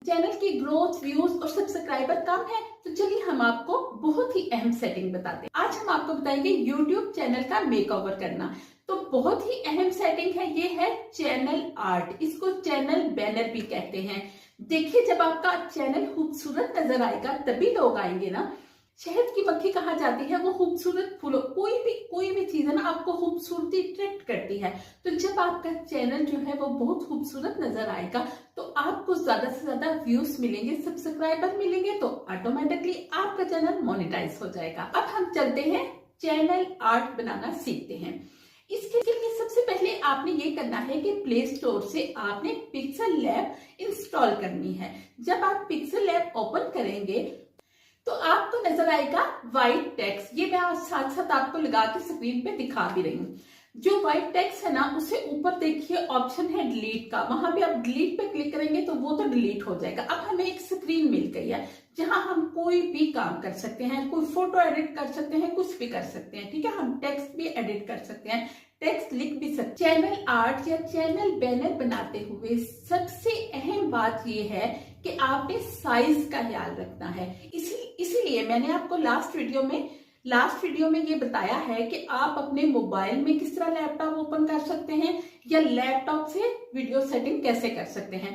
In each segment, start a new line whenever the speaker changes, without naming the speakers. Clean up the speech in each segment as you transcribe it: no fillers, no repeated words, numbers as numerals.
Channel की growth, views और subscriber कम है, तो चलिए हम आपको बहुत ही अहम सेटिंग बताते हैं। आज हम आपको बताएंगे YouTube चैनल का मेकओवर करना। तो बहुत ही अहम सेटिंग है, ये है चैनल आर्ट। इसको चैनल बैनर भी कहते हैं। देखिए, जब आपका चैनल खूबसूरत नजर आएगा तभी लोग आएंगे ना। शहद की मक्खी कहा जाती है, वो खूबसूरत फूलों, कोई भी चीज है ना, आपको खूबसूरती अट्रैक्ट करती है। तो जब आपका चैनल जो है वो बहुत खूबसूरत नजर आएगा तो आपको ज्यादा से ज्यादा व्यूज मिलेंगे, सब्सक्राइबर मिलेंगे, तो ऑटोमेटिकली आपका चैनल मोनेटाइज हो जाएगा। अब हम चलते हैं चैनल आर्ट बनाना सीखते हैं। इसके लिए सबसे पहले आपने ये करना है कि प्ले स्टोर से आपने पिक्सल लैब इंस्टॉल करनी है। जब आप पिक्सल लैब ओपन करेंगे तो आपको नजर आएगा व्हाइट टेक्स्ट। ये मैं साथ साथ आपको लगा के स्क्रीन पे दिखा भी रही हूँ। जो व्हाइट टेक्स्ट है ना, उसे ऊपर देखिए ऑप्शन है डिलीट का, वहां पे आप डिलीट पे क्लिक करेंगे तो वो तो डिलीट हो जाएगा। अब हमें एक स्क्रीन मिल गई है जहां हम कोई भी काम कर सकते हैं, कोई फोटो एडिट कर सकते हैं, कुछ भी कर सकते हैं। ठीक है, हम टेक्स्ट भी एडिट कर सकते हैं, टेक्स्ट लिख भी सकते हैं। चैनल आर्ट या चैनल बैनर बनाते हुए सबसे अहम बात यह है कि आपने साइज का ख्याल रखना है। इसीलिए मैंने आपको लास्ट वीडियो में ये बताया है कि आप अपने मोबाइल में किस तरह लैपटॉप ओपन कर सकते हैं या लैपटॉप से वीडियो सेटिंग कैसे कर सकते हैं।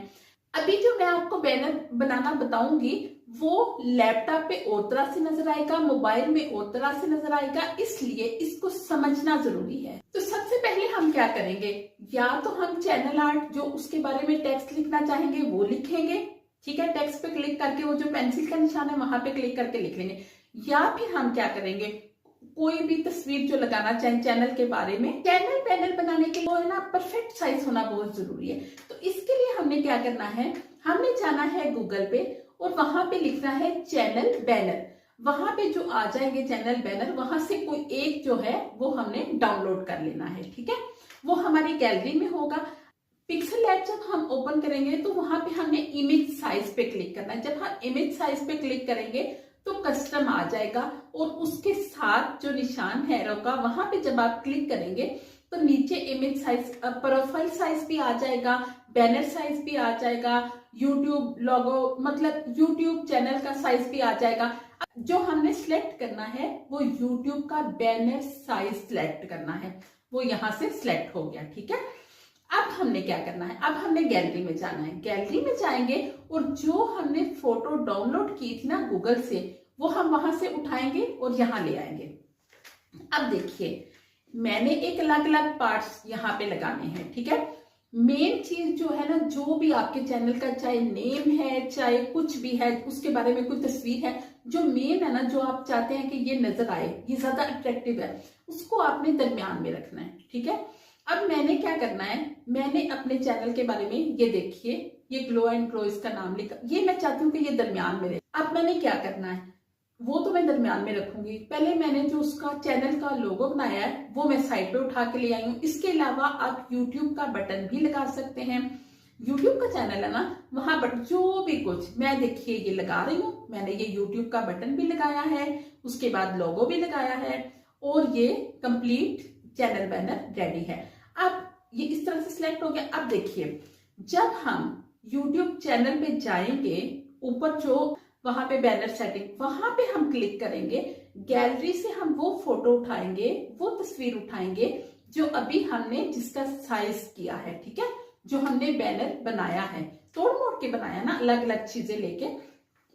अभी जो मैं आपको बैनर बनाना बताऊंगी वो लैपटॉप पे और तरह से नजर आएगा, मोबाइल में और तरह से नजर आएगा, इसलिए इसको समझना जरूरी है। तो सबसे पहले हम क्या करेंगे, या तो हम चैनल आर्ट जो उसके बारे में टेक्स्ट लिखना चाहेंगे वो लिखेंगे। ठीक है, टेक्स्ट पे क्लिक करके वो जो पेंसिल का निशान है वहां पे क्लिक करके लिख लेंगे। या फिर हम क्या करेंगे, कोई भी तस्वीर जो लगाना चाहें चैनल के बारे में, चैनल पैनल बनाने के लिए वो है ना परफेक्ट साइज होना बहुत जरूरी है। तो इसके लिए हमने क्या करना है, हमने जाना है गूगल पे और वहां पे लिखना है चैनल बैनर। वहां पे जो आ जाएंगे चैनल बैनर, वहां से कोई एक जो है वो हमने डाउनलोड कर लेना है। ठीक है, वो हमारी गैलरी में होगा। पिक्सल लैब जब हम ओपन करेंगे तो वहां पे हमने इमेज साइज पे क्लिक करना है। जब हम इमेज साइज पे क्लिक करेंगे तो कस्टम आ जाएगा और उसके साथ जो निशान है एरो का, वहां पे जब आप क्लिक करेंगे तो नीचे इमेज साइज, प्रोफाइल साइज भी आ जाएगा, बैनर साइज भी आ जाएगा, यूट्यूब लोगो मतलब यूट्यूब चैनल का साइज भी आ जाएगा। जो हमने सिलेक्ट करना है वो यूट्यूब का बैनर साइज सिलेक्ट करना है, वो यहां से सिलेक्ट हो गया। ठीक है, अब हमने क्या करना है, अब हमने गैलरी में जाना है। गैलरी में जाएंगे और जो हमने फोटो डाउनलोड की थी ना गूगल से, वो हम वहां से उठाएंगे और यहाँ ले आएंगे। अब देखिए, मैंने एक अलग अलग पार्ट्स यहाँ पे लगाने हैं। ठीक है, मेन चीज जो है ना, जो भी आपके चैनल का चाहे नेम है चाहे कुछ भी है, उसके बारे में कोई तस्वीर है, जो मेन है ना, जो आप चाहते हैं कि ये नजर आए, ये ज्यादा अट्रैक्टिव है, उसको आपने दरमियान में रखना है। ठीक है, अब मैंने क्या करना है, मैंने अपने चैनल के बारे में ये देखिए, ये ग्लो एंड ग्रो इसका नाम लिखा, ये मैं चाहती हूँ कि ये दरमियान में रहे। अब मैंने क्या करना है, वो तो मैं दरमियान में रखूंगी। पहले मैंने जो उसका चैनल का लोगो बनाया है वो मैं साइड पे उठा के ले आई हूँ। इसके अलावा आप यूट्यूब का बटन भी लगा सकते हैं। यूट्यूब का चैनल है ना, वहां पर जो भी कुछ, मैं देखिए ये लगा रही हूँ, मैंने ये यूट्यूब का बटन भी लगाया है, उसके बाद लोगो भी लगाया है और ये कंप्लीट चैनल बैनर रेडी है। अब ये इस तरह से सिलेक्ट हो गया। अब देखिए, जब हम YouTube चैनल पे जाएंगे, ऊपर जो वहां पे बैनर सेटिंग, वहां पे हम क्लिक करेंगे, गैलरी से हम वो फोटो उठाएंगे, वो तस्वीर उठाएंगे जो अभी हमने जिसका साइज किया है। ठीक है, जो हमने बैनर बनाया है, तोड़ मोड़ के बनाया ना, अलग अलग चीजें लेके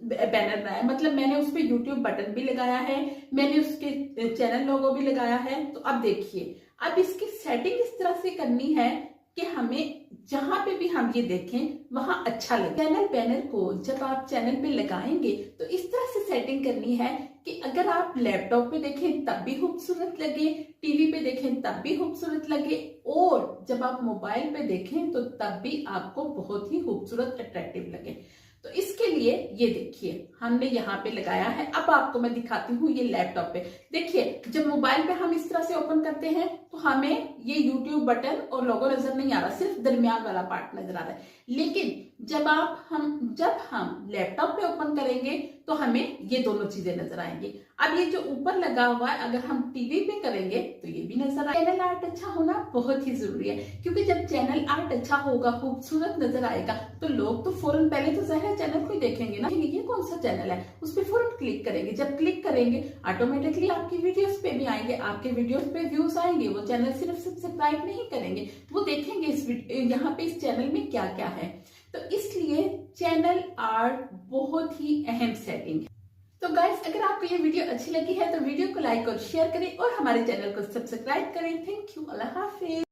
बैनर बनाया, मतलब मैंने उस पर यूट्यूब बटन भी लगाया है, मैंने उसके चैनल लोगो भी लगाया है। तो अब देखिए, अब इसकी सेटिंग इस तरह से करनी है कि हमें जहां पे भी हम ये देखें वहां अच्छा लगे। चैनल बैनर को जब आप चैनल पे लगाएंगे तो इस तरह से सेटिंग करनी है कि अगर आप लैपटॉप पे देखें तब भी खूबसूरत लगे, टीवी पे देखें तब भी खूबसूरत लगे, और जब आप मोबाइल पे देखें तो तब भी आपको बहुत ही खूबसूरत अट्रैक्टिव लगे। तो इसके लिए ये देखिए, हमने यहाँ पे लगाया है। अब आपको मैं दिखाती हूँ ये लैपटॉप पे। देखिए, जब मोबाइल पे हम इस तरह से ओपन करते हैं तो हमें ये YouTube बटन और लोगो नजर नहीं आ रहा, सिर्फ दरमियान वाला पार्ट नजर आ रहा है। लेकिन जब हम लैपटॉप पे ओपन करेंगे तो हमें ये दोनों चीजें नजर आएंगी। अब ये जो ऊपर लगा हुआ है अगर हम टीवी पे करेंगे तो ये भी नजर आएगा। चैनल आर्ट अच्छा होना बहुत ही जरूरी है, क्योंकि जब चैनल आर्ट अच्छा होगा, खूबसूरत नजर आएगा, तो लोग तो फौरन पहले तो ज़ाहिर चैनल को ही देखेंगे ना, ये कौन सा चैनल है, उस पर फौरन क्लिक करेंगे। जब क्लिक करेंगे ऑटोमेटिकली आपकी वीडियोस पे भी आएंगे, आपके वीडियोस पे व्यूज आएंगे। वो चैनल सिर्फ सब्सक्राइब नहीं करेंगे, वो देखेंगे यहाँ पे इस चैनल में क्या क्या है। तो इसलिए चैनल आर्ट बहुत ही अहम सेटिंग है। तो गाइस, अगर आपको ये वीडियो अच्छी लगी है तो वीडियो को लाइक और शेयर करें और हमारे चैनल को सब्सक्राइब करें। Thank you, Allah Hafiz.